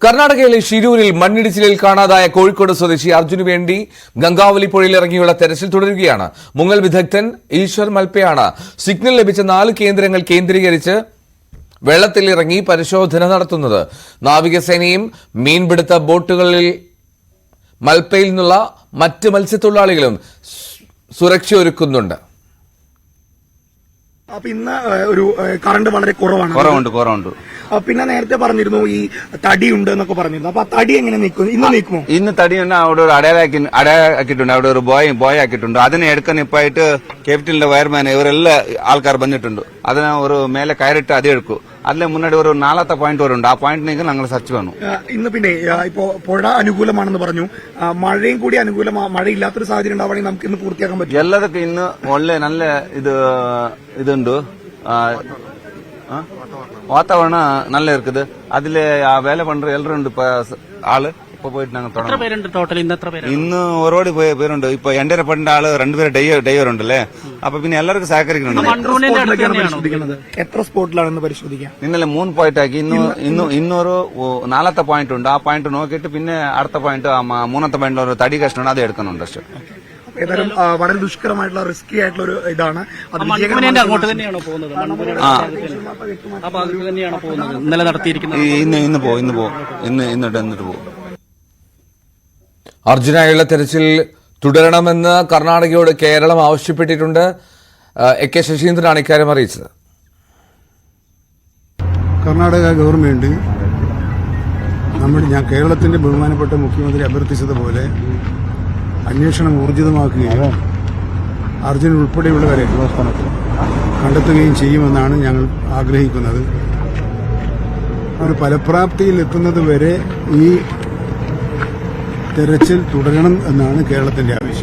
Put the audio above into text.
കർണാടകയിലെ ഷിരൂരിൽ മണ്ണിടിച്ചിലിൽ കാണാതായ കോഴിക്കോട് സ്വദേശി അർജുനു വേണ്ടി ഗംഗാവലി പുഴയിലിറങ്ങിയുള്ള തെരച്ചിൽ തുടരുകയാണ്. മുങ്ങൽ വിദഗ്ധൻ ഈശ്വർ മൽപ്പയാണ് സിഗ്നൽ ലഭിച്ച 4 കേന്ദ്രങ്ങൾ കേന്ദ്രീകരിച്ച് വെള്ളത്തിലിറങ്ങി പരിശോധന നടത്തുന്നത്. നാവികസേനയും മീൻപിടുത്ത ബോട്ടുകളിൽ മൽപ്പയിൽ നിന്നുള്ള മറ്റ് മത്സ്യത്തൊഴിലാളികളും സുരക്ഷയൊരുക്കുന്നുണ്ട്. അപ്പൊ ഇന്ന് ഒരു കറണ്ട് വളരെ കുറവുണ്ട്. പിന്നെ നേരത്തെ പറഞ്ഞിരുന്നു ഈ തടി ഉണ്ട് എന്നൊക്കെ പറഞ്ഞിരുന്നു. അപ്പൊ ആ തടി എങ്ങനെ നീക്കും? ഇന്ന് നീക്കുമോ? ഇന്ന് തടി അവിടെ ഒരു അടയാക്കിയിട്ടുണ്ട്. അവിടെ ഒരു ബോയ് ആക്കിയിട്ടുണ്ട്. അതിനെ എടുക്കാൻ ഇപ്പായിട്ട് ക്യാപിറ്റലിന്റെ വയർമാൻ ഇവരെല്ലാം ആൾക്കാർ വന്നിട്ടുണ്ട്. അതിനെ ഒരു മേലെ കയറിട്ട് അത് എടുക്കും. അതിലെ മുன்னாടി ഒരു 4ാമത്തെ പോയിന്റ് വരുന്നുണ്ട്. ആ പോയിന്റിനേക്ക് ഞങ്ങൾ സെർച്ച് വേണം. ഇന്ന് പിന്നെ ഇപ്പോ പുഴ അനുകൂലമാണെന്ന് പറഞ്ഞു. മഴയും കൂടി മഴ ഇല്ലാത്തൊരു സാഹചര്യം ഉണ്ടാവുകയാണെങ്കിൽ നമുക്ക് ഇന്ന് പൂർത്തിയാക്കാൻ പറ്റും. എല്ലാവർക്കും ഇന്ന് ഒള്ളെ നല്ല ഇതുണ്ട്. വാതാവരണം നല്ല இருக்குது. അതില് ആ വേല പண்ற എല്ലാരും ഉണ്ട്. ആള് ഇപ്പൊ പോയിട്ട് ഞങ്ങൾ തുടങ്ങും. ഇന്ന് ഒരുപാട് പേരുണ്ട്. ഇപ്പൊ എന്റെ പണ്ട ആള് 2 പേര് ഡൈവർ ഉണ്ടല്ലേ. അപ്പൊ പിന്നെ എല്ലാവർക്കും സഹകരിക്കുന്നുണ്ട്. എത്ര സ്പോട്ടിലാണെന്ന് പരിശോധിക്കാം. ഇന്നലെ 3 പോയിന്റ് ആക്കി. ഇന്നൊരു 4ാമത്തെ പോയിന്റ് ഉണ്ട്. ആ പോയിന്റ് നോക്കിയിട്ട് പിന്നെ അടുത്ത പോയിന്റ് 3ാമത്തെ പോയിന്റ് ഒരു തടി കഷ്ണമാണ്. അത് എടുക്കുന്നുണ്ട്. ഏതായാലും വളരെ ദുഷ്കരമായിട്ടുള്ള റിസ്കി ആയിട്ടുള്ള ഒരു ഇതാണ്. അങ്ങോട്ട് തന്നെയാണോ പോകുന്നത്? ആ ഭാഗത്ത് തന്നെയാണോ പോകുന്നത്? ഇന്നലെ നടത്തിയിരിക്കുന്നത്. ഇന്ന് പോകും. അർജുനായുള്ള തെരച്ചിൽ തുടരണമെന്ന് കർണാടകയോട് കേരളം ആവശ്യപ്പെട്ടിട്ടുണ്ട്. എ.കെ. ശശീന്ദ്രനാണ് ഇക്കാര്യം അറിയിച്ചത്. കർണാടക ഗവൺമെന്റ് കേരളത്തിന്റെ ബഹുമാനപ്പെട്ട മുഖ്യമന്ത്രി അഭ്യർത്ഥിച്ചതുപോലെ അന്വേഷണം ഊർജിതമാക്കുകയും അർജുൻ ഉൾപ്പെടെയുള്ളവരെ കണ്ടെത്തുകയും ചെയ്യുമെന്നാണ് ഞങ്ങൾ ആഗ്രഹിക്കുന്നത്. ഒരു ഫലപ്രാപ്തിയിൽ എത്തുന്നത് വരെ ഈ തെരച്ചിൽ തുടരണം എന്നാണ് കേരളത്തിന്റെ ആവശ്യം.